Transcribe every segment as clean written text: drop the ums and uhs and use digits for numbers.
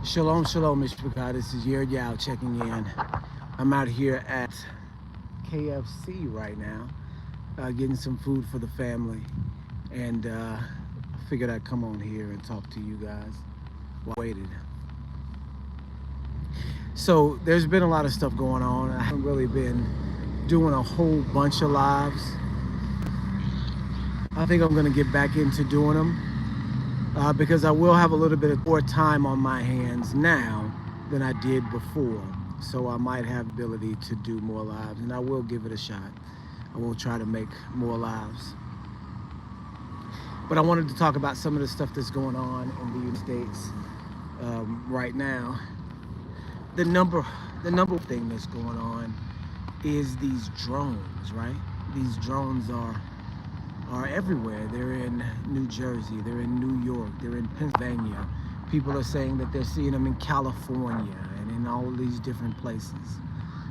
Shalom, shalom, Mishpachah. This is Yer Yao checking in. I'm out here at KFC right now, getting some food for the family. And I figured I'd come on here and talk to you guys while I waited. So there's been a lot of stuff going on. I haven't really been doing a whole bunch of lives. I think I'm gonna get back into doing them because I will have a little bit more time on my hands now than I did before. So I might have the ability to do more lives, and I will give it a shot. I will try to make more lives. But I wanted to talk about some of the stuff that's going on in the United States right now. The number thing that's going on is these drones, right? These drones are everywhere. They're in New Jersey, they're in New York, they're in Pennsylvania. People are saying that they're seeing them in California and in all of these different places.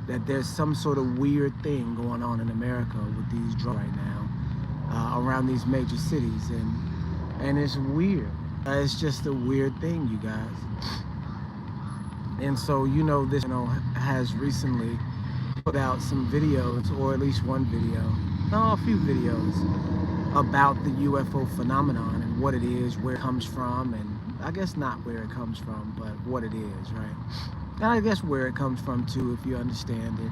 That there's some sort of weird thing going on in America with these drones right now around these major cities, and it's weird. It's just a weird thing, you guys. And so, this has recently put out some videos, or at least one video, a few videos about the UFO phenomenon and what it is, where it comes from, and I guess not where it comes from, but what it is, right? And I guess where it comes from too, if you understand it,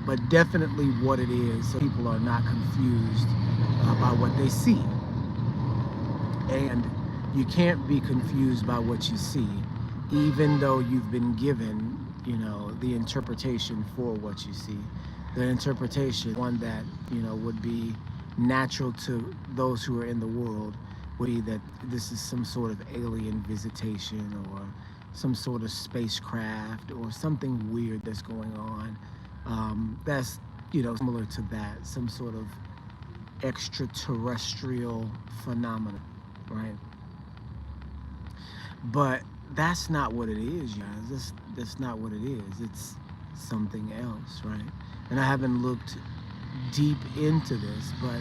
but definitely what it is, so people are not confused by what they see. And you can't be confused by what you see, even though you've been given, the interpretation for what you see. The interpretation, one that, would be natural to those who are in the world, would be that this is some sort of alien visitation or some sort of spacecraft or something weird that's going on. That's, similar to that, some sort of extraterrestrial phenomenon, right? But that's not what it is, guys. That's not what it is. It's something else, right? And I haven't looked deep into this, but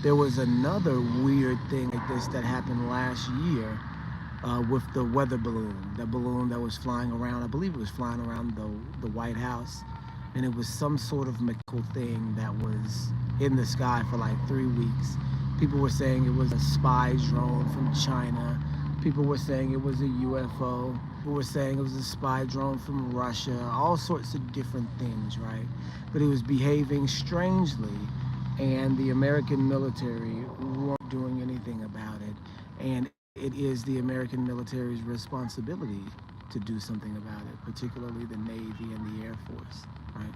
there was another weird thing like this that happened last year with the weather balloon. The balloon that was flying around, I believe it was flying around the White House, and it was some sort of mechanical thing that was in the sky for like 3 weeks. People were saying it was a spy drone from China. People were saying it was a UFO. People were saying it was a spy drone from Russia. All sorts of different things, right? But it was behaving strangely, and the American military weren't doing anything about it. And it is the American military's responsibility to do something about it, particularly the Navy and the Air Force, right?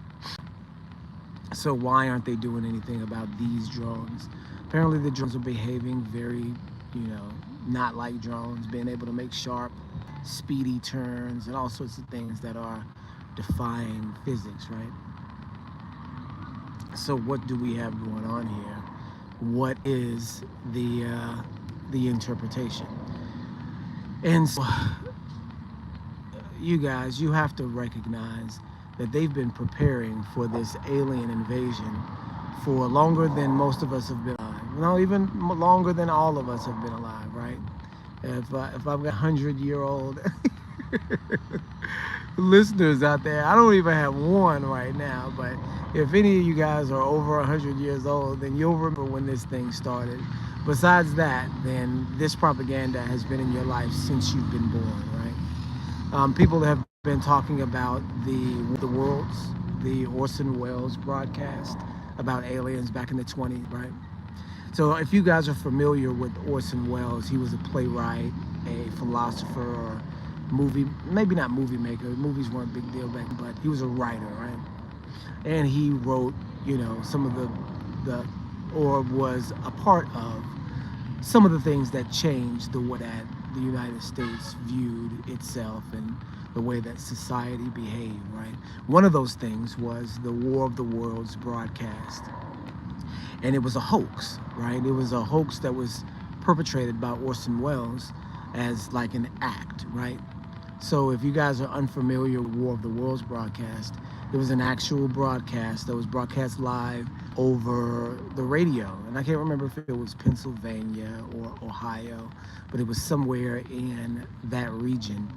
So why aren't they doing anything about these drones? Apparently the drones are behaving very, not like drones, being able to make sharp, speedy turns and all sorts of things that are defying physics, right? So what do we have going on here? What is the interpretation? And so, you guys, you have to recognize that they've been preparing for this alien invasion for longer than most of us have been alive. No, even longer than all of us have been alive, right? If I've got 100-year-old listeners out there, I don't even have one right now, but if any of you guys are over 100 years old, then you'll remember when this thing started. Besides that, then this propaganda has been in your life since you've been born, right? People have been talking about the Worlds, the Orson Welles broadcast about aliens back in the 20s, right? So if you guys are familiar with Orson Welles, he was a playwright, a philosopher, or maybe not movie maker. Movies weren't a big deal back then, but he was a writer, right? And he wrote, some of or was a part of some of the things that changed the way that the United States viewed itself and the way that society behaved, right? One of those things was the War of the Worlds broadcast. And it was a hoax, right? It was a hoax that was perpetrated by Orson Welles as like an act, right? So if you guys are unfamiliar with War of the Worlds broadcast, it was an actual broadcast that was broadcast live over the radio. And I can't remember if it was Pennsylvania or Ohio, but it was somewhere in that region.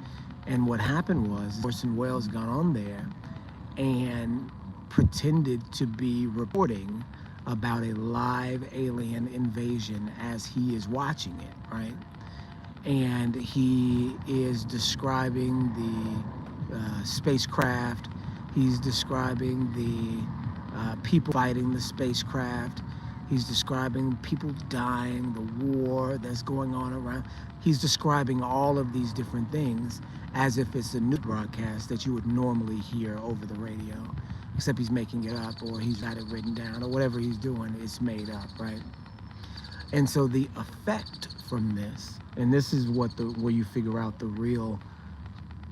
And what happened was Orson Welles got on there and pretended to be reporting about a live alien invasion as he is watching it, right? And he is describing the spacecraft. He's describing the people fighting the spacecraft. He's describing people dying, the war that's going on around. He's describing all of these different things as if it's a new broadcast that you would normally hear over the radio, except he's making it up, or he's got it written down, or whatever he's doing is made up, right? And so the effect from this, and this is where you figure out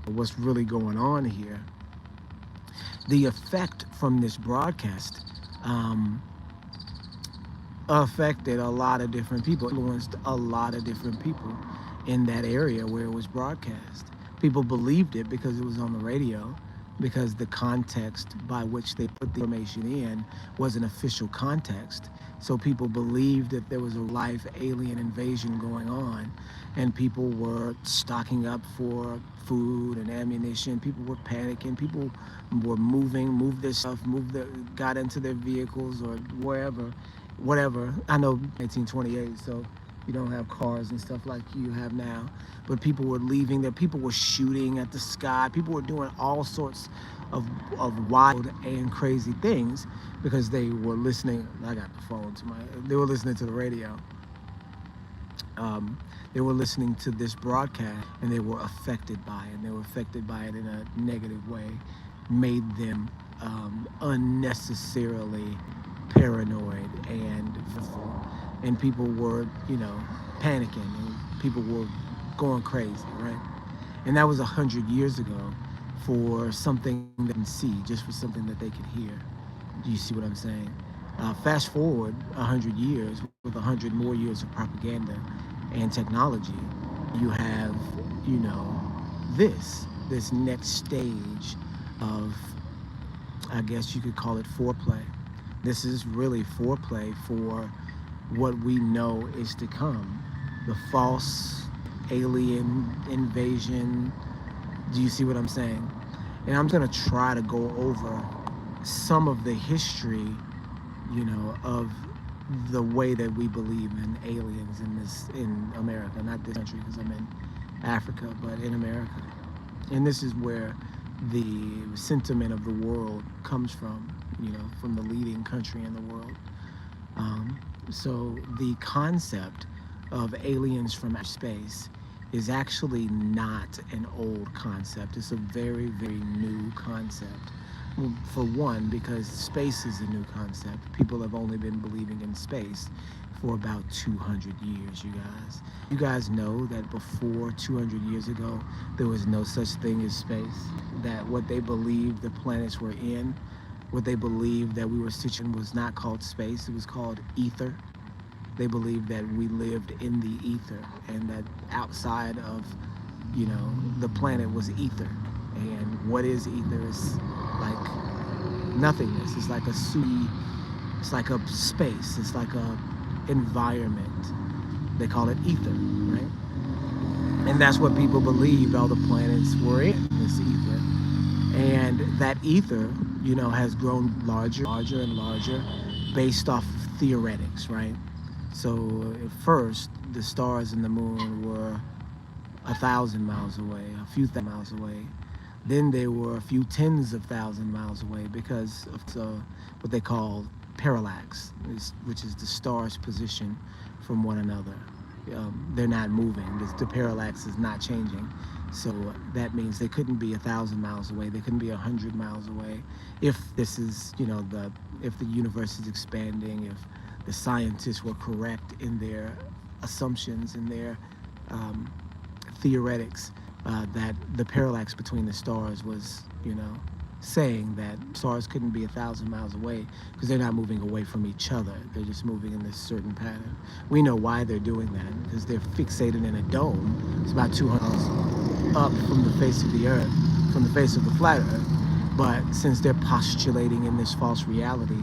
what's really going on here. The effect from this broadcast affected a lot of different people, influenced a lot of different people in that area where it was broadcast. People believed it because it was on the radio, because the context by which they put the information in was an official context. So people believed that there was a live alien invasion going on, and people were stocking up for food and ammunition. People were panicking. People were moved their stuff, got into their vehicles or whatever. I know 1928, so you don't have cars and stuff like you have now, but people were leaving there. People were shooting at the sky. People were doing all sorts of wild and crazy things because they were listening. I got the phone they were listening to the radio. They were listening to this broadcast, and they were affected by it. And they were affected by it in a negative way, made them unnecessarily paranoid and fearful. And people were, panicking, and people were going crazy, right? And that was 100 years ago for something they didn't see, just for something that they could hear. Do you see what I'm saying? Fast forward 100 years, with 100 more years of propaganda and technology, you have, this next stage of, I guess you could call it foreplay. This is really foreplay for what we know is to come. The false alien invasion. Do you see what I'm saying? And I'm gonna try to go over some of the history, of the way that we believe in aliens in America, not this country because I'm in Africa, but in America. And this is where the sentiment of the world comes from, from the leading country in the world. So the concept of aliens from outer space is actually not an old concept. It's a very, very new concept. Well, for one, because space is a new concept. People have only been believing in space for about 200 years, you guys. You guys know that before 200 years ago, there was no such thing as space. That what they believed the planets were in, what they believed that we were situated in was not called space, it was called ether. They believed that we lived in the ether, and that outside of, the planet was ether. And what is ether is like nothingness. It's like it's like a space. It's like a environment. They call it ether, right? And that's what people believed all the planets were in, this ether. And that ether, has grown larger and larger based off of theoretics, right? So at first, the stars and the moon were 1,000 miles away, a few thousand miles away. Then they were a few tens of thousand miles away because of what they call parallax, which is the stars' position from one another. They're not moving. The parallax is not changing. So that means they couldn't be 1,000 miles away. They couldn't be 100 miles away. If this is, if the universe is expanding, if the scientists were correct in their assumptions and their theoretics, that the parallax between the stars was, saying that stars couldn't be 1,000 miles away because they're not moving away from each other. They're just moving in this certain pattern. We know why they're doing that, because they're fixated in a dome. It's about 200 miles up from the face of the earth, from the face of the flat earth. But since they're postulating in this false reality,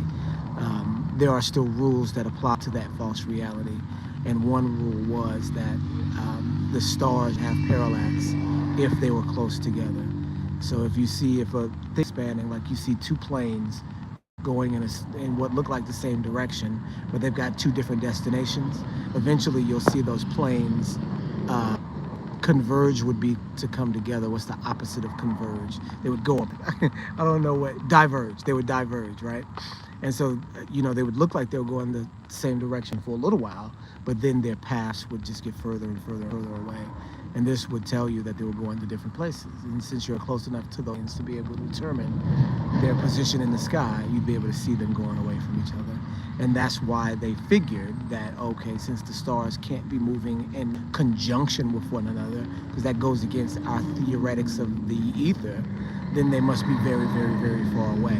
there are still rules that apply to that false reality. And one rule was that the stars have parallax if they were close together. So if a thing spanning, like you see two planes going in what look like the same direction, but they've got two different destinations, eventually you'll see those planes uh, converge would be to come together. What's the opposite of converge? They would go up. I don't know what, diverge. They would diverge, right? And so, they would look like they were going the same direction for a little while, but then their paths would just get further and further and further away. And this would tell you that they were going to different places. And since you're close enough to those to be able to determine their position in the sky, you'd be able to see them going away from each other. And that's why they figured that, okay, since the stars can't be moving in conjunction with one another, because that goes against our theoretics of the ether, then they must be very, very, very far away.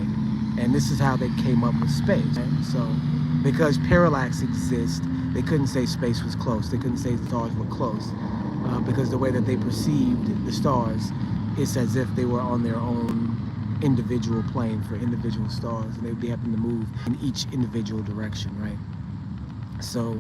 And this is how they came up with space. Right? So because parallax exists, they couldn't say space was close. They couldn't say the stars were close. Because the way that they perceived the stars, it's as if they were on their own individual plane for individual stars, and they would be having to move in each individual direction, right? So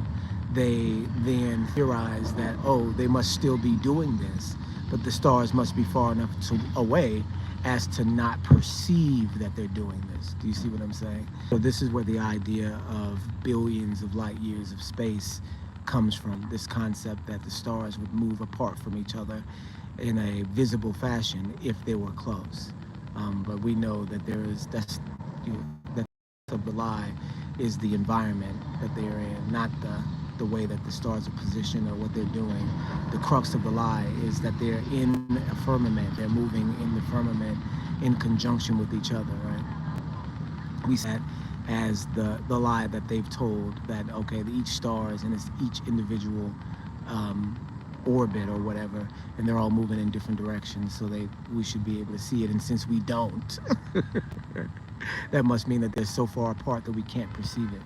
they then theorized that, they must still be doing this, but the stars must be far enough away as to not perceive that they're doing this. Do you see what I'm saying? So this is where the idea of billions of light years of space comes from, this concept that the stars would move apart from each other in a visible fashion if they were close. But we know that that's of the lie is the environment that they're in, not the way that the stars are positioned or what they're doing. The crux of the lie is that they're in a firmament, they're moving in the firmament in conjunction with each other, right? We see that as the lie that they've told, that each star is in each individual orbit or whatever, and they're all moving in different directions, so we should be able to see it. And since we don't, that must mean that they're so far apart that we can't perceive it.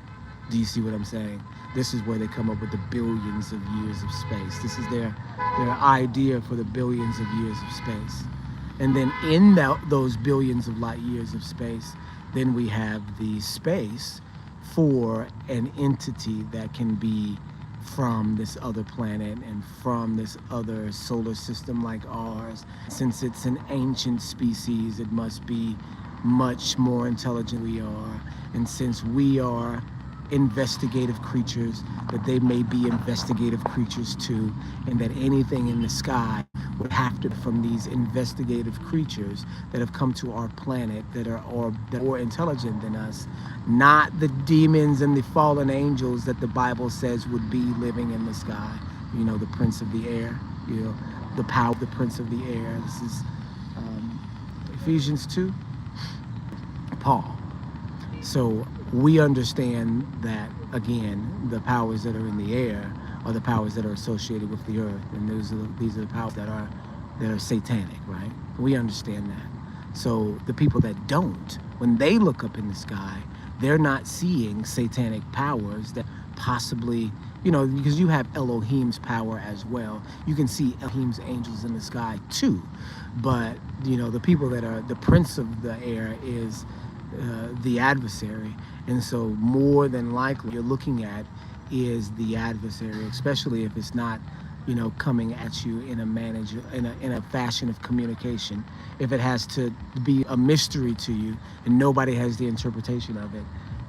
Do you see what I'm saying? This is where they come up with the billions of years of space. This is their idea for the billions of years of space. And then in those billions of light years of space, then we have the space for an entity that can be from this other planet and from this other solar system like ours. Since it's an ancient species, it must be much more intelligent than we are. And since we are investigative creatures, that they may be investigative creatures too, and that anything in the sky would have to be from these investigative creatures that have come to our planet that are more intelligent than us, not the demons and the fallen angels that the Bible says would be living in the sky. The prince of the air, the power of the prince of the air. This is Ephesians 2, Paul. So we understand that, again, the powers that are in the air are the powers that are associated with the earth, and these are the powers that are satanic, right? We understand that. So the people that don't, when they look up in the sky, they're not seeing satanic powers that possibly, because you have Elohim's power as well. You can see Elohim's angels in the sky too, but the people that are the prince of the air is the adversary, and so more than likely you're looking at is the adversary, especially if it's not coming at you in a fashion of communication. If it has to be a mystery to you and nobody has the interpretation of it,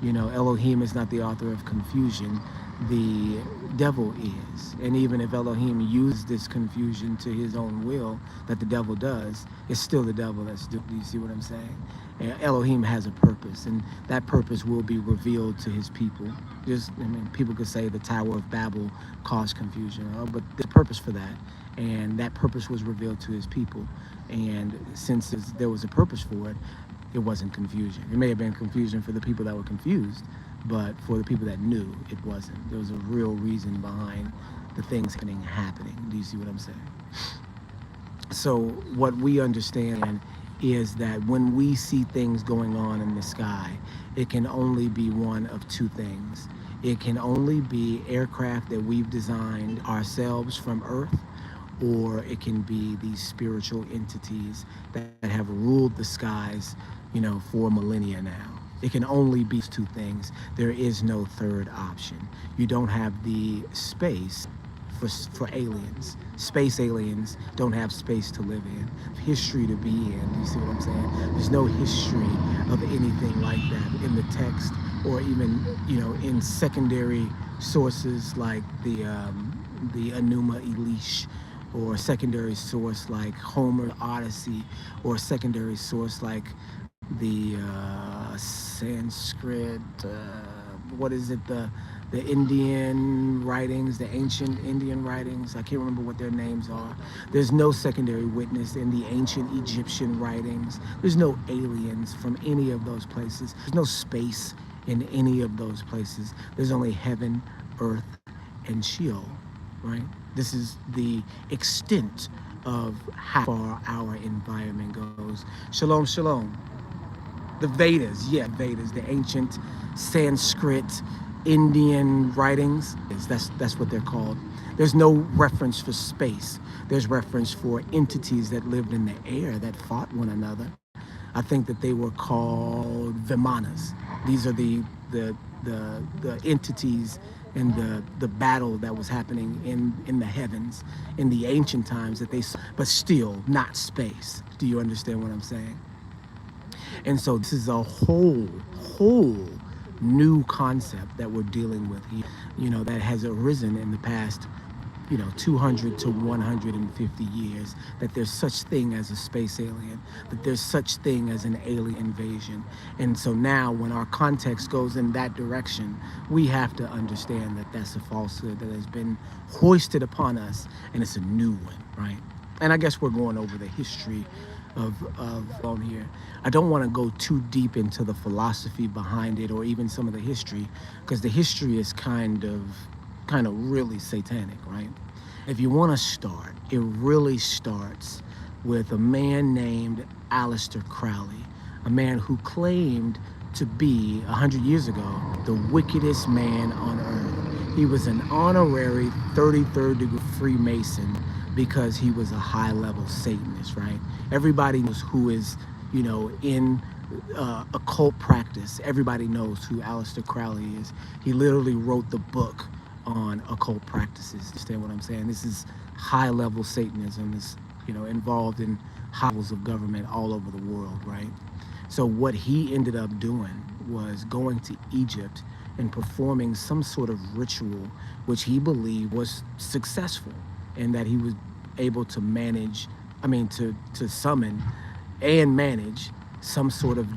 Elohim is not the author of confusion, the devil is. And even if Elohim used this confusion to his own will, that the devil does, it's still the devil that's doing. Do you see what I'm saying? Elohim has a purpose, and that purpose will be revealed to his people. People could say the Tower of Babel caused confusion, but there's a purpose for that, and that purpose was revealed to his people. And since there was a purpose for it, it wasn't confusion. It may have been confusion for the people that were confused, but for the people that knew, it wasn't. There was a real reason behind the things happening. Do you see what I'm saying? So what we understand is that when we see things going on in the sky, it can only be one of two things. It can only be aircraft that we've designed ourselves from Earth, or it can be these spiritual entities that have ruled the skies, for millennia now. It can only be two things. There is no third option. You don't have the space for aliens. Space aliens don't have space to live in, history to be in. You see what I'm saying? There's no history of anything like that in the text, or even, you know, in secondary sources like the Enuma Elish, or a secondary source like Homer's Odyssey, or a secondary source like the Sanskrit, what is it, the Indian writings, the ancient Indian writings. I can't remember what their names are. There's no secondary witness in the ancient Egyptian writings. There's no aliens from any of those places. There's no space in any of those places. There's only heaven, earth, and Sheol, right? This is the extent of how far our environment goes. Shalom, shalom. The Vedas, Vedas, the ancient Sanskrit Indian writings, that's what they're called. There's no reference for space. There's reference for entities that lived in the air that fought one another. I think that they were called Vimanas. These are the entities in the battle that was happening in the heavens in the ancient times that they saw, but still not space. Do you understand what I'm saying? And so this is a whole new concept that we're dealing with here, you know, that has arisen in the past, you know, 200 to 150 years, that there's such thing as a space alien, that there's such thing as an alien invasion. And so now when our context goes in that direction, we have to understand that that's a falsehood that has been hoisted upon us, and it's a new one, right? And I guess we're going over the history of on here. I don't want to go too deep into the philosophy behind it, or even some of the history, because the history is kind of really satanic, right? If you want to start, it really starts with a man named Aleister Crowley, a man who claimed to be 100 years ago the wickedest man on earth. He was an honorary 33rd degree Freemason because he was a high-level Satanist, right? Everybody knows who is, you know, in occult practice. Everybody knows who Aleister Crowley is. He literally wrote the book on occult practices. Understand what I'm saying? This is high-level Satanism. Is, you know, involved in high levels of government all over the world, right? So what he ended up doing was going to Egypt and performing some sort of ritual, which he believed was successful, and that he was able to to summon and manage some sort of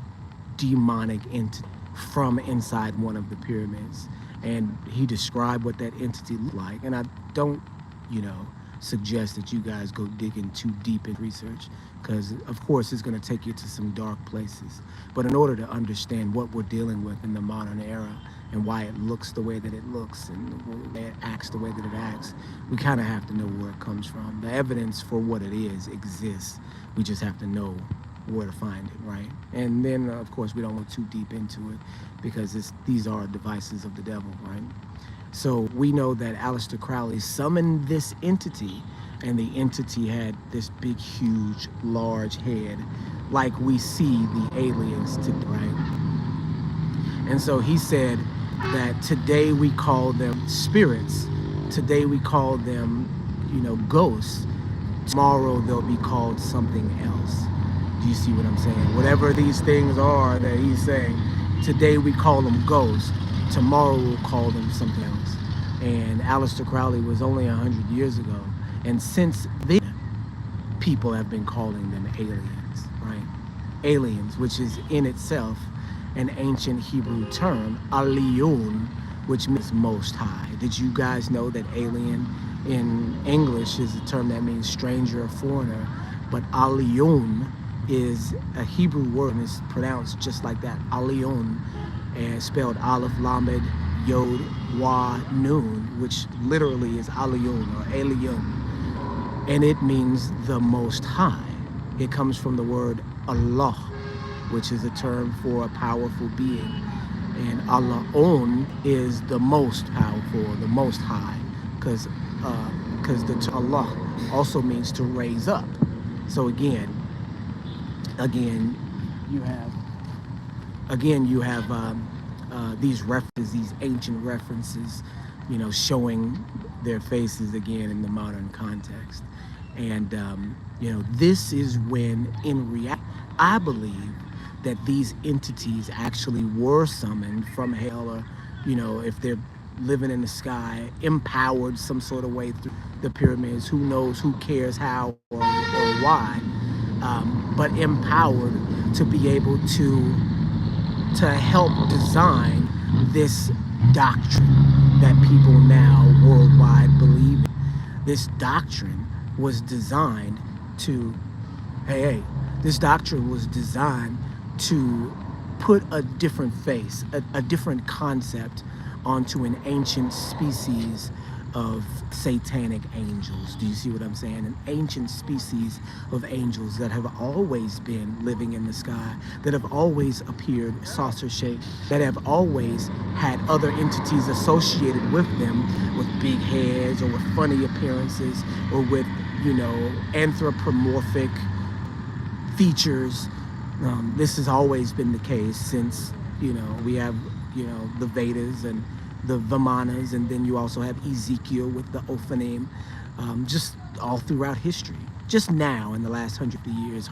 demonic entity from inside one of the pyramids. And he described what that entity looked like. And I don't, you know, suggest that you guys go digging too deep in research, because of course it's going to take you to some dark places. But in order to understand what we're dealing with in the modern era, and why it looks the way that it looks, and why it acts the way that it acts, we kind of have to know where it comes from. The evidence for what it is exists. We just have to know where to find it, right? And then, of course, we don't go too deep into it, because these are devices of the devil, right? So we know that Aleister Crowley summoned this entity, and the entity had this big, huge, large head, like we see the aliens today, right? And so he said that today we call them spirits, today we call them, you know, ghosts, tomorrow they'll be called something else. Do you see what I'm saying? Whatever these things are that he's saying, today we call them ghosts, tomorrow we'll call them something else. And Aleister Crowley was only 100 years ago, and since then, people have been calling them aliens, right? Aliens, which is in itself an ancient Hebrew term, aliyun, which means most high. Did you guys know that alien in English is a term that means stranger or foreigner, but aliyun is a Hebrew word, and it's pronounced just like that, aliyun, and spelled aleph, lamed, yod, wa, nun, which literally is aliyun or aliyun, and it means the most high. It comes from the word Allah, which is a term for a powerful being. And Allah-on is the most powerful, the most high, because the term Allah also means to raise up. So again, you have these references, these ancient references, you know, showing their faces again in the modern context. And, this is when, in reality, I believe that these entities actually were summoned from hell, or, if they're living in the sky, empowered some sort of way through the pyramids. Who knows, who cares how or why, but empowered to be able to help design this doctrine that people now worldwide believe in. This doctrine was designed to, this doctrine was designed to put a different face, a different concept onto an ancient species of satanic angels. Do you see what I'm saying? An ancient species of angels that have always been living in the sky, that have always appeared saucer-shaped, that have always had other entities associated with them, with big heads or with funny appearances or with, anthropomorphic features. This has always been the case since, we have, the Vedas and the Vimanas, and then you also have Ezekiel with the Ophanim, just all throughout history. Just now, in the last 100 years,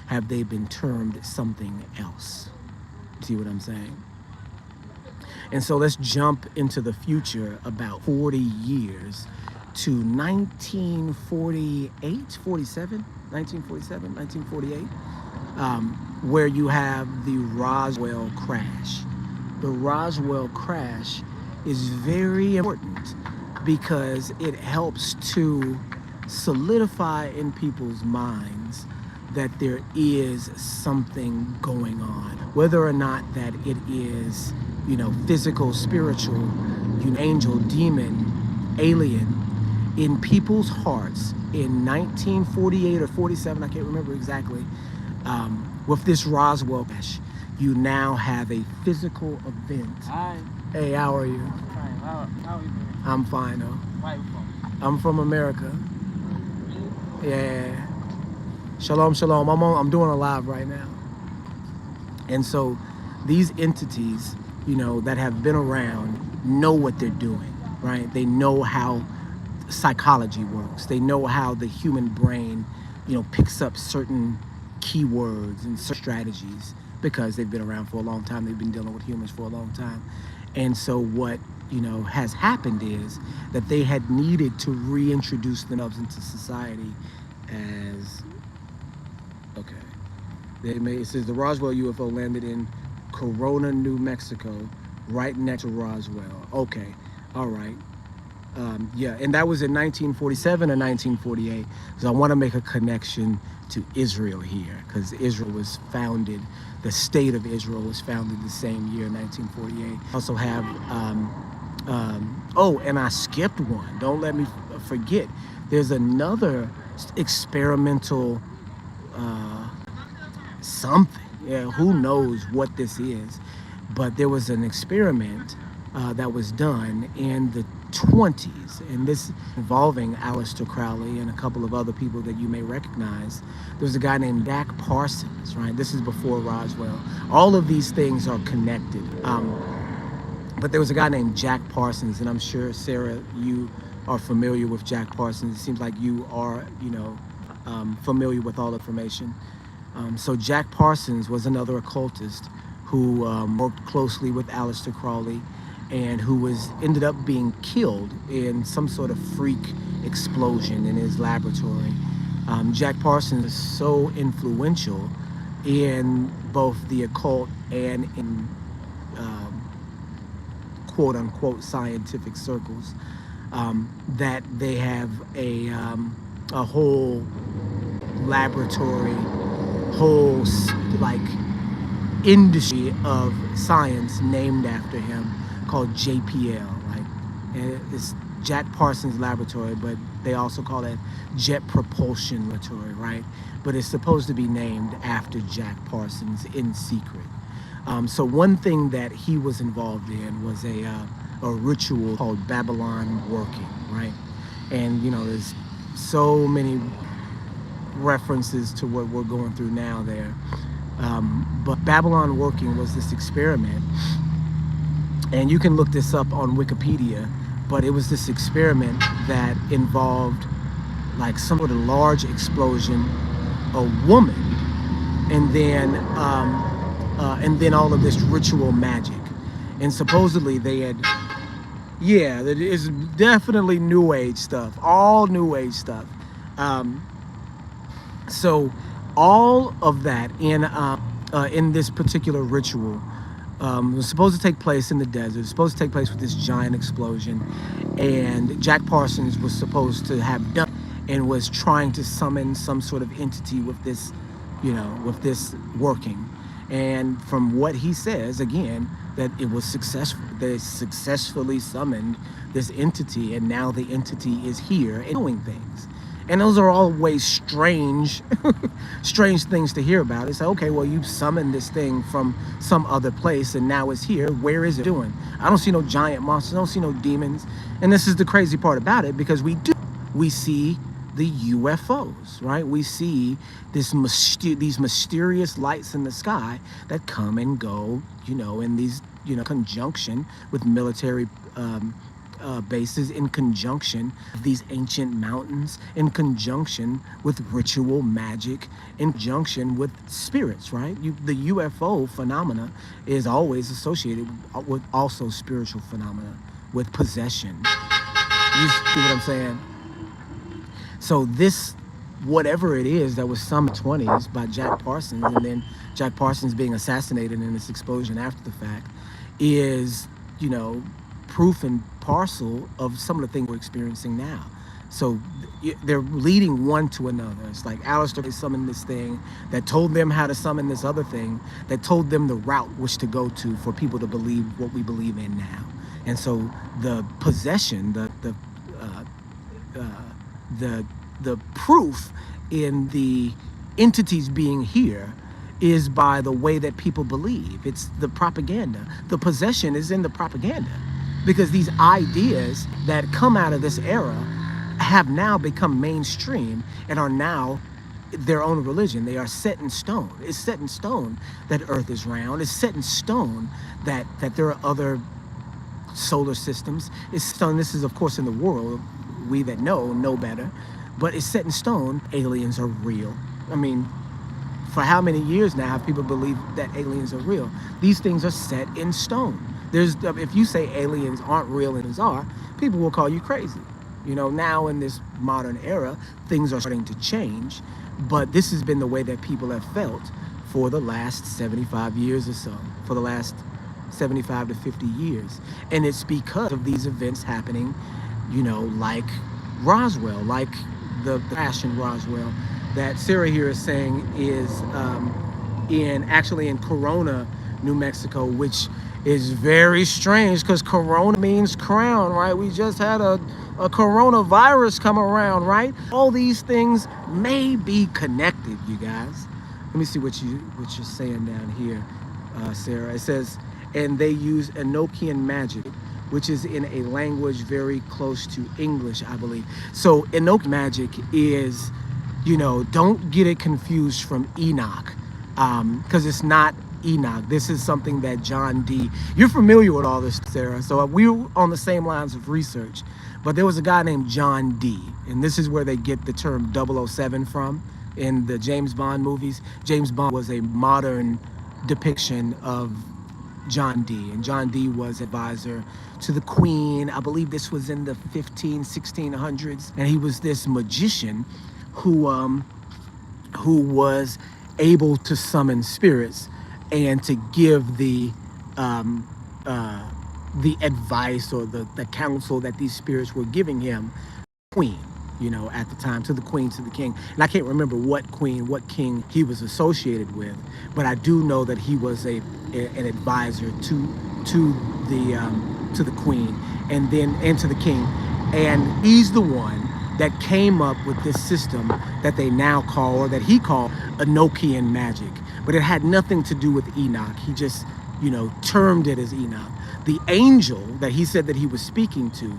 have they been termed something else. See what I'm saying? And so let's jump into the future about 40 years to 1948, where you have the Roswell crash. The Roswell crash is very important because it helps to solidify in people's minds that there is something going on. Whether or not that it is, physical, spiritual, angel, demon, alien, in people's hearts in 1948 or 47, I can't remember exactly, with this Roswell crash, you now have a physical event. Hi. Hey, how are you? Fine. How are you doing? I'm fine, though. Where are you from? I'm from America. Really? Yeah. Shalom, shalom. I'm doing a live right now. And so these entities, that have been around know what they're doing, right? They know how psychology works. They know how the human brain, picks up certain keywords and strategies because they've been around for a long time. They've been dealing with humans for a long time. And so what, has happened is that they had needed to reintroduce themselves into society as, it says the Roswell UFO landed in Corona, New Mexico, right next to Roswell. Okay, all right. Yeah, and that was in 1947 or 1948. So I want to make a connection to Israel here, because Israel was founded, the state of Israel was founded the same year, 1948. Also have, and I skipped one. Don't let me forget. There's another experimental something. Yeah, who knows what this is, but there was an experiment that was done in the 20s, and this involving Aleister Crowley and a couple of other people that you may recognize. There was a guy named Jack Parsons, right? This is before Roswell. All of these things are connected. But there was a guy named Jack Parsons, and I'm sure, Sarah, you are familiar with Jack Parsons. It seems like you are, familiar with all the information. So Jack Parsons was another occultist who worked closely with Aleister Crowley, and who ended up being killed in some sort of freak explosion in his laboratory. Jack Parsons is so influential in both the occult and in quote-unquote scientific circles, that they have a whole laboratory, whole industry of science named after him, called JPL. It's Jack Parsons Laboratory, but they also call it Jet Propulsion Laboratory, right? But it's supposed to be named after Jack Parsons in secret. So one thing that he was involved in was a ritual called Babylon working, right? And there's so many references to what we're going through now there. But Babylon working was this experiment, and you can look this up on Wikipedia, but it was this experiment that involved like some sort of large explosion, a woman, and then all of this ritual magic. And supposedly they had, yeah, it's definitely New Age stuff, all New Age stuff. Um, so all of that in this particular ritual was supposed to take place in the desert. It was supposed to take place with this giant explosion, and Jack Parsons was supposed to have done and was trying to summon some sort of entity with this, with this working. And from what he says, again, that it was successful. They successfully summoned this entity, and now the entity is here and doing things. And those are always strange, strange things to hear about. It's like, okay, well, you summoned this thing from some other place, and now it's here. Where is it doing? I don't see no giant monsters. I don't see no demons. And this is the crazy part about it, because we see the UFOs, right? We see these mysterious lights in the sky that come and go, in these, conjunction with military bases, in conjunction with these ancient mountains, in conjunction with ritual magic, in conjunction with spirits, right? The UFO phenomena is always associated with also spiritual phenomena, with possession. You see what I'm saying? So this, whatever it is that was some 20s by Jack Parsons, and then Jack Parsons being assassinated in this explosion after the fact, is, proof and parcel of some of the things we're experiencing now. So they're leading one to another. It's like Alistair summoned this thing that told them how to summon this other thing that told them the route which to go to for people to believe what we believe in now. And so the possession, the proof in the entities being here is by the way that people believe. It's the propaganda. The possession is in the propaganda, because these ideas that come out of this era have now become mainstream and are now their own religion. They are set in stone. It's set in stone that Earth is round. It's set in stone that there are other solar systems. It's stone. This is, of course, in the world. We that know better. But it's set in stone. Aliens are real. I mean, for how many years now have people believed that aliens are real? These things are set in stone. If you say aliens aren't real and are, people will call you crazy. Now in this modern era, things are starting to change, but this has been the way that people have felt for the last 75 years or so, for the last 75 to 50 years. And it's because of these events happening, like Roswell, like the crash in Roswell that Sarah here is saying is in Corona, New Mexico, which is very strange because Corona means crown, right? We just had a coronavirus come around, right? All these things may be connected, you guys. Let me see what you're saying down here, Sarah. It says, and they use Enochian magic, which is in a language very close to English, I believe. So Enochian magic is, don't get it confused from Enoch, because it's not Enoch. This is something that John Dee, you're familiar with all this, Sarah, so we were on the same lines of research, but there was a guy named John Dee, and this is where they get the term 007 from in the James Bond movies. James Bond was a modern depiction of John Dee, and John Dee was advisor to the Queen. I believe this was in the 1600s, and he was this magician who was able to summon spirits and to give the advice or the counsel that these spirits were giving him, Queen, at the time, to the Queen, to the King. And I can't remember what queen, what king he was associated with, but I do know that he was an advisor to the Queen and to the King. And he's the one that came up with this system that they now call, or that he called, Enochian magic. But it had nothing to do with Enoch. He just, termed it as Enoch. The angel that he said that he was speaking to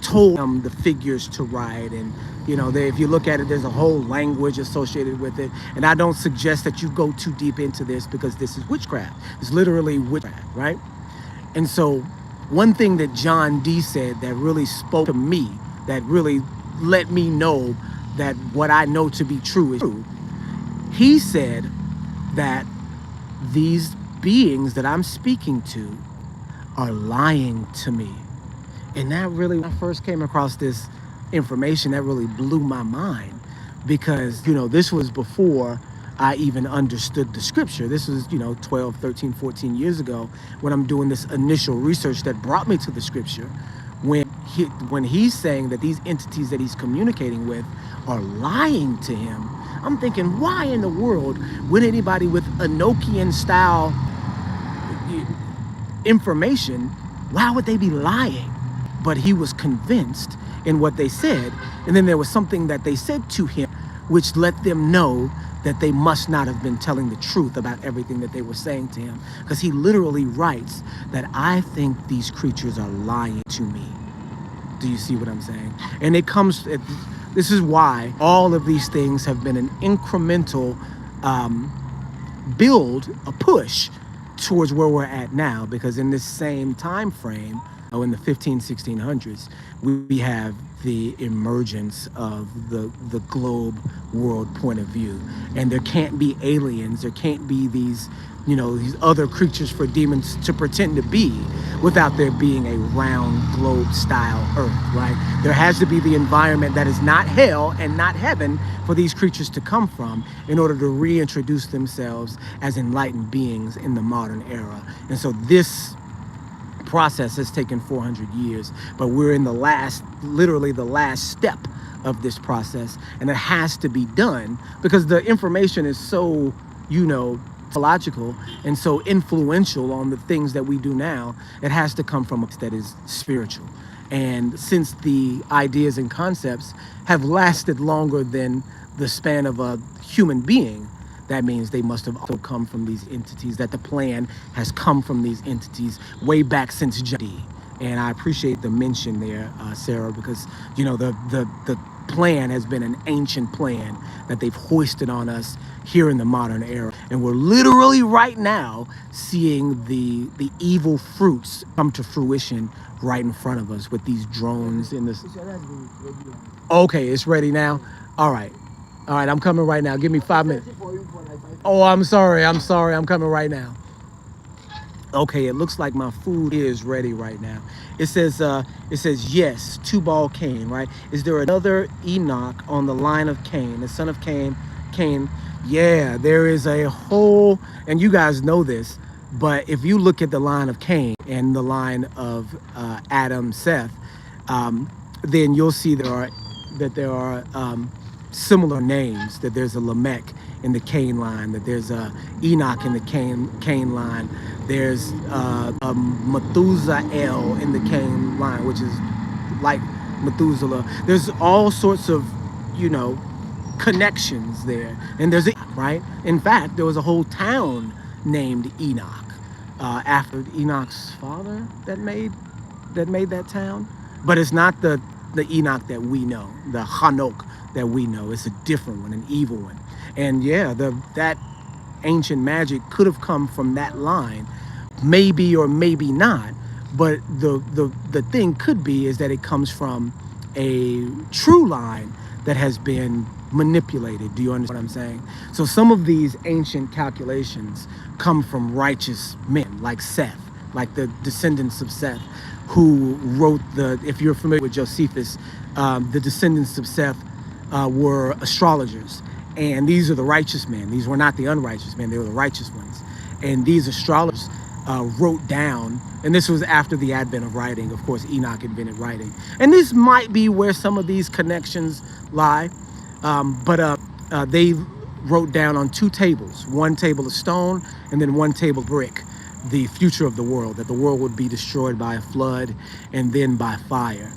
told him the figures to write, and if you look at it, there's a whole language associated with it. And I don't suggest that you go too deep into this, because this is witchcraft. It's literally witchcraft, right? And so One thing that John D said that really spoke to me, that really let me know that what I know to be true is true. He said that these beings that I'm speaking to are lying to me. And that really, when I first came across this information, that really blew my mind because, this was before I even understood the scripture. This was, 12, 13, 14 years ago when I'm doing this initial research that brought me to the scripture. When he's saying that these entities that he's communicating with are lying to him, I'm thinking, why in the world would anybody with Enochian style information, why would they be lying? But he was convinced in what they said. And then there was something that they said to him, which let them know that they must not have been telling the truth about everything that they were saying to him. Because he literally writes that I think these creatures are lying to me. Do you see what I'm saying? And this is why all of these things have been an incremental build, a push towards where we're at now, because in this same time frame, in the 1600s, we have the emergence of the globe world point of view. And there can't be aliens, there can't be these other creatures for demons to pretend to be without there being a round globe style earth, right? There has to be the environment that is not hell and not heaven for these creatures to come from in order to reintroduce themselves as enlightened beings in the modern era. And so this process has taken 400 years, but we're in literally the last step of this process, and it has to be done because the information is so, logical and so influential on the things that we do now. It has to come from a place that is spiritual. And since the ideas and concepts have lasted longer than the span of a human being, that means they must have also come from these entities, that the plan has come from these entities way back since Jadi. And I appreciate the mention there, Sarah, because, the plan has been an ancient plan that they've hoisted on us here in the modern era. And we're literally right now seeing the evil fruits come to fruition right in front of us with these drones in this. Okay, it's ready now. All right, I'm coming right now. Give me 5 minutes. Oh, I'm sorry. I'm coming right now. Okay, it looks like my food is ready right now. It says yes, Tubal Cain, right? Is there another Enoch on the line of Cain, the son of Cain? Yeah, there is a whole, and you guys know this, but if you look at the line of Cain and the line of Adam, Seth, then you'll see there are similar names, that there's a Lamech in the Cain line, that there's a Enoch in the Cain line, there's a Methuselah in the Cain line, which is like Methuselah. There's all sorts of, connections there. And there's right? In fact, there was a whole town named Enoch after Enoch's father that made that town. But it's not the Enoch that we know, the Hanok that we know. It's a different one, an evil one. And yeah, that ancient magic could have come from that line, maybe or maybe not. But the thing could be is that it comes from a true line that has been manipulated. Do you understand what I'm saying? So some of these ancient calculations come from righteous men like Seth, like the descendants of Seth, who wrote if you're familiar with Josephus, the descendants of Seth were astrologers. And these are the righteous men. These were not the unrighteous men. They were the righteous ones. And these astrologers wrote down, and this was after the advent of writing. Of course, Enoch invented writing. And this might be where some of these connections lie. But they wrote down on 2 tables, one table of stone and then one table of brick, the future of the world, that the world would be destroyed by a flood and then by fire.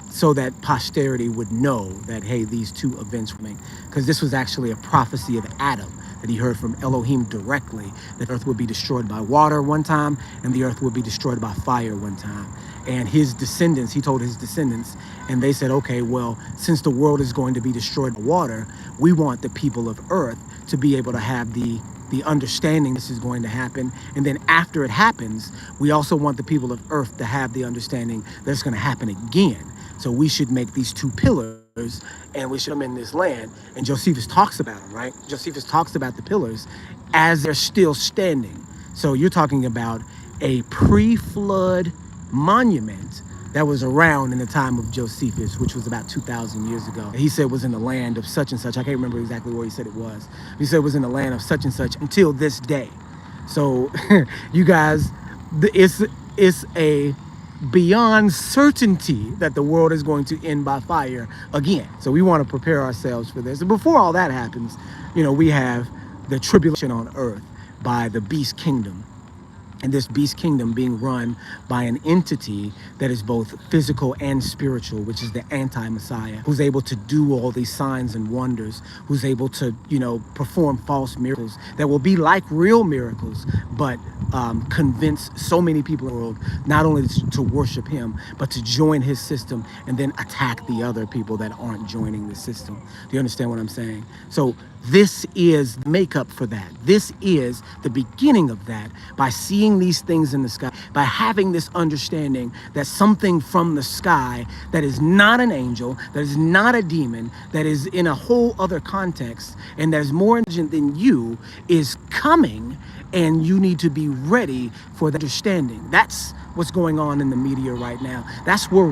So that posterity would know that, hey, these 2 events were made. Because this was actually a prophecy of Adam that he heard from Elohim directly, that earth would be destroyed by water one time and the earth would be destroyed by fire one time. And his descendants, he told his descendants, and they said, okay, well, since the world is going to be destroyed by water, we want the people of earth to be able to have the the understanding this is going to happen. And then after it happens, we also want the people of Earth to have the understanding that it's going to happen again. So we should make these two pillars and we should them in this land. And Josephus talks about them, right? Josephus talks about the pillars as they're still standing. So you're talking about a pre-flood monument that was around in the time of Josephus, which was about 2,000 years ago. He said it was in the land of such and such. I can't remember exactly where he said it was. He said it was in the land of such and such until this day. So you guys, it's a beyond certainty that the world is going to end by fire again. So we want to prepare ourselves for this. And before all that happens, we have the tribulation on earth by the beast kingdom. And this beast kingdom being run by an entity that is both physical and spiritual, which is the anti-Messiah, who's able to do all these signs and wonders, who's able to, perform false miracles that will be like real miracles, but convince so many people in the world not only to worship him, but to join his system and then attack the other people that aren't joining the system. Do you understand what I'm saying? So this is makeup for that. This is the beginning of that, by seeing these things in the sky, by having this understanding that something from the sky that is not an angel, that is not a demon, that is in a whole other context, and that is more intelligent than you, is coming, and you need to be ready for the understanding. That's what's going on in the media right now. That's where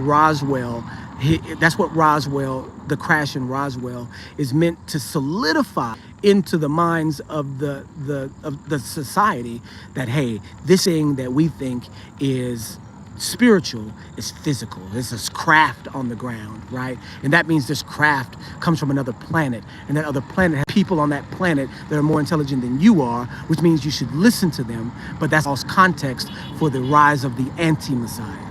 the crash in Roswell is meant to solidify into the minds of the society that, hey, this thing that we think is spiritual is physical. There's this craft on the ground, right? And that means this craft comes from another planet, and that other planet has people on that planet that are more intelligent than you are, which means you should listen to them. But that's false context for the rise of the anti-Messiah.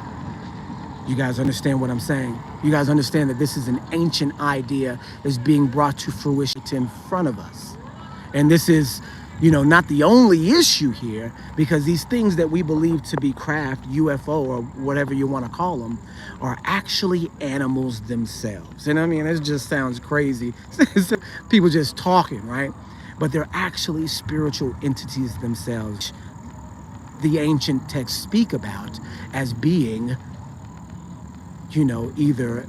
You guys understand what I'm saying? You guys understand that this is an ancient idea that's being brought to fruition in front of us. And this is, not the only issue here, because these things that we believe to be craft, UFO, or whatever you want to call them, are actually animals themselves. And I mean, it just sounds crazy. People just talking, right? But they're actually spiritual entities themselves. The ancient texts speak about as being, either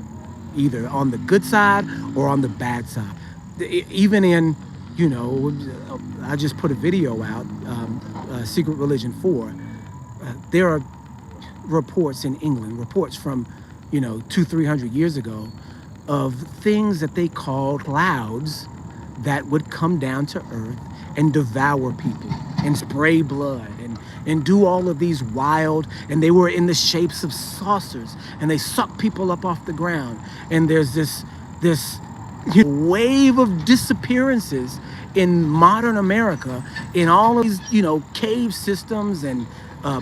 on the good side or on the bad side. Even in, I just put a video out, Secret Religion 4. There are reports in England, reports from, 200-300 years ago, of things that they called clouds that would come down to earth and devour people and spray blood and do all of these wild, and they were in the shapes of saucers, and they suck people up off the ground. And there's this wave of disappearances in modern America, in all of these, cave systems and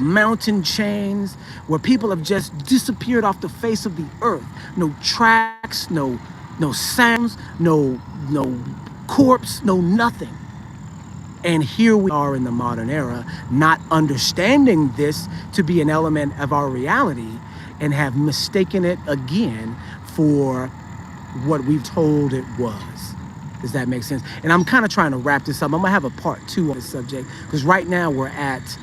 mountain chains, where people have just disappeared off the face of the earth. No tracks, no sounds, no corpse, no nothing. And here we are in the modern era, not understanding this to be an element of our reality, and have mistaken it again for what we've told it was. Does that make sense? And I'm kind of trying to wrap this up. I'm gonna have a part 2 on this subject, because right now we're at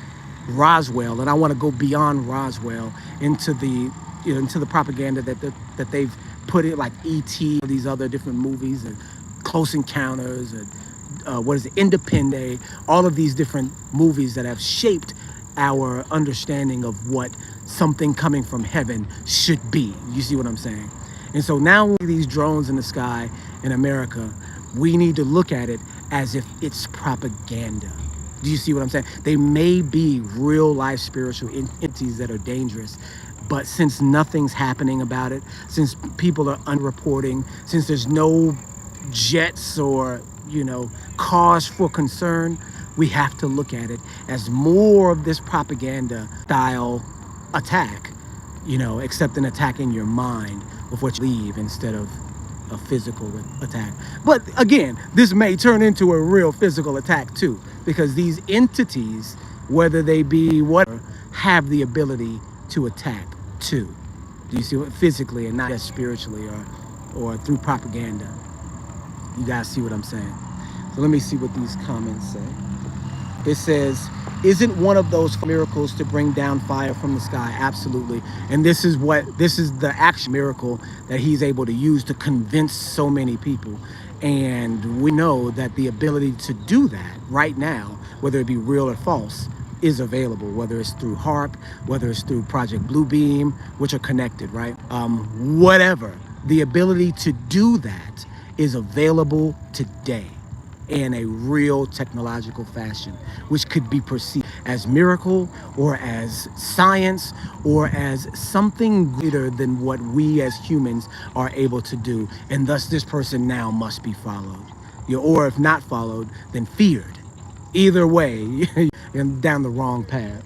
Roswell, and I want to go beyond Roswell into the propaganda that they've put it, like E.T., these other different movies, and Close Encounters, and Independence, all of these different movies that have shaped our understanding of what something coming from heaven should be. You see what I'm saying? And so now when we see these drones in the sky in America, we need to look at it as if it's propaganda. Do you see what I'm saying? They may be real life spiritual entities that are dangerous, but since nothing's happening about it, since people are unreporting, since there's no jets or cause for concern, we have to look at it as more of this propaganda style attack, except an attack in your mind of what you believe instead of a physical attack. But again, this may turn into a real physical attack too, because these entities, whether they be whatever, have the ability to attack too. Do you see what? Physically and not just spiritually or through propaganda. You guys see what I'm saying? So let me see what these comments say. It says, isn't one of those miracles to bring down fire from the sky? Absolutely. And this is the actual miracle that he's able to use to convince so many people. And we know that the ability to do that right now, whether it be real or false, is available, whether it's through HARP, whether it's through Project Bluebeam, which are connected, right? Whatever. The ability to do that is available today in a real technological fashion, which could be perceived as miracle or as science or as something greater than what we as humans are able to do. And thus this person now must be followed. Or if not followed, then feared. Either way, you're down the wrong path.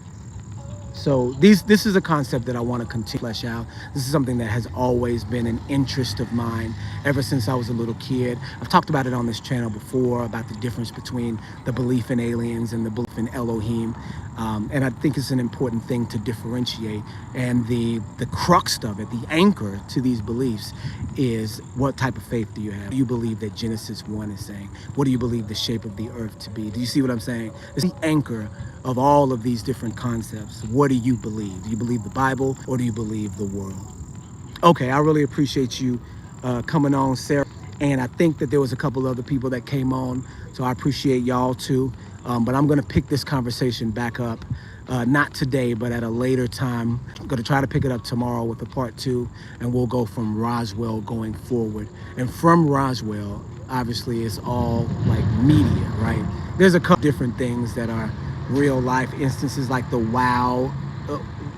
So this is a concept that I want to continue to flesh out. This is something that has always been an interest of mine ever since I was a little kid. I've talked about it on this channel before, about the difference between the belief in aliens and the belief in Elohim. And I think it's an important thing to differentiate. And the crux of it, the anchor to these beliefs, is what type of faith do you have? Do you believe that Genesis 1 is saying? What do you believe the shape of the earth to be? Do you see what I'm saying? It's the anchor of all of these different concepts. What do you believe? Do you believe the Bible or do you believe the world? Okay, I really appreciate you coming on, Sarah. And I think that there was a couple other people that came on, so I appreciate y'all too. But I'm gonna pick this conversation back up, not today, but at a later time. I'm gonna try to pick it up tomorrow with a part 2, and we'll go from Roswell going forward. And from Roswell, obviously it's all like media, right? There's a couple different things that are real life instances, like the WOW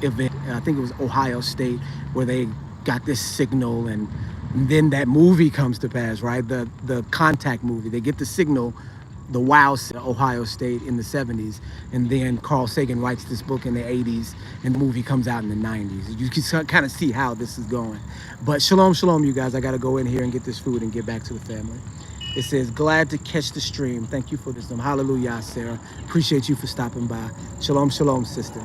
event. I think it was Ohio State, where they got this signal, and then that movie comes to pass, right? The Contact movie. They get the signal, the WOW, Ohio State in the 70s, and then Carl Sagan writes this book in the 80s, and the movie comes out in the 90s. You can kind of see how this is going. But shalom, shalom, you guys. I got to go in here and get this food and get back to the family. It says, glad to catch the stream. Thank you for this. Hallelujah, Sarah. Appreciate you for stopping by. Shalom, shalom, sister.